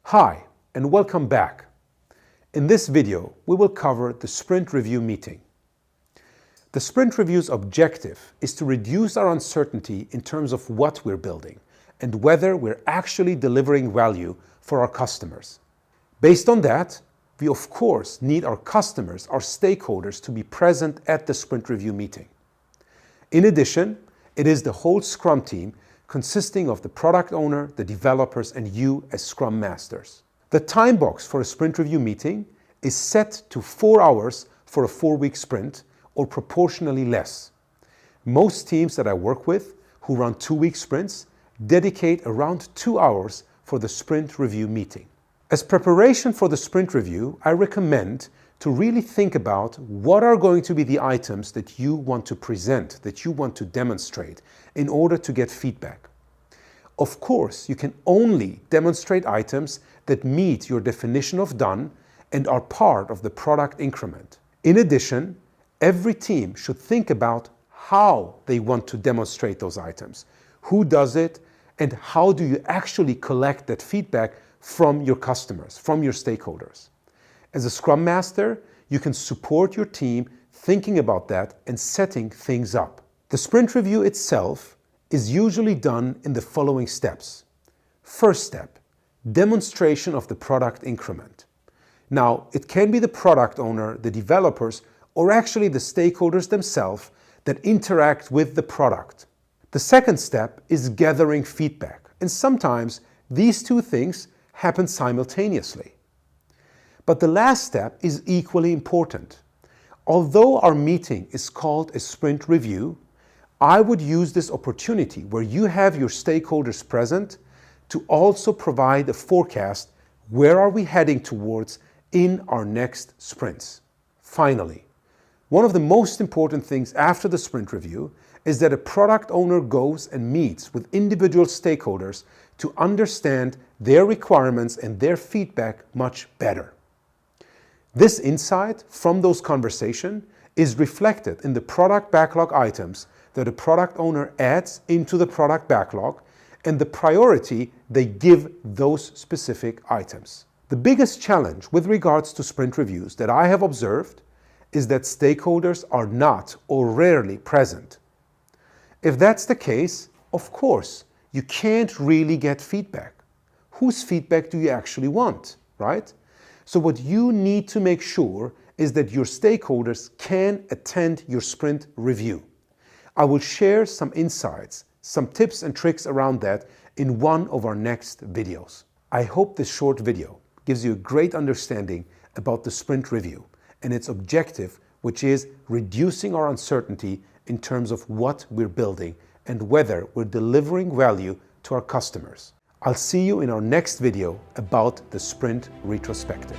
Hi, and welcome back. In this video, we will cover the Sprint Review meeting. The Sprint Review's objective is to reduce our uncertainty in terms of what we're building and whether we're actually delivering value for our customers. Based on that, we of course need our customers, our stakeholders, to be present at the Sprint Review meeting. In addition, it is the whole Scrum team consisting of the product owner, the developers, and you as Scrum Masters. The time box for a Sprint Review meeting is set to 4 hours for a 4-week sprint, or proportionally less. Most teams that I work with who run 2-week sprints dedicate around 2 hours for the Sprint Review meeting. As preparation for the Sprint Review, I recommend to really think about what are going to be the items that you want to present, that you want to demonstrate in order to get feedback. Of course, you can only demonstrate items that meet your definition of done and are part of the product increment. In addition, every team should think about how they want to demonstrate those items, who does it, and how do you actually collect that feedback from your customers, from your stakeholders. As a Scrum Master, you can support your team thinking about that and setting things up. The Sprint Review itself is usually done in the following steps. First step, demonstration of the product increment. Now, it can be the product owner, the developers, or actually the stakeholders themselves that interact with the product. The second step is gathering feedback, and sometimes these two things happen simultaneously. But the last step is equally important. Although our meeting is called a Sprint Review, I would use this opportunity where you have your stakeholders present to also provide a forecast. Where are we heading towards in our next sprints? Finally, one of the most important things after the Sprint Review is that a product owner goes and meets with individual stakeholders to understand their requirements and their feedback much better. This insight from those conversations is reflected in the product backlog items that a product owner adds into the product backlog and the priority they give those specific items. The biggest challenge with regards to sprint reviews that I have observed is that stakeholders are not or rarely present. If that's the case, of course, you can't really get feedback. Whose feedback do you actually want, right? So what you need to make sure is that your stakeholders can attend your sprint review. I will share some insights, some tips and tricks around that in one of our next videos. I hope this short video gives you a great understanding about the sprint review and its objective, which is reducing our uncertainty in terms of what we're building and whether we're delivering value to our customers. I'll see you in our next video about the Sprint Retrospective.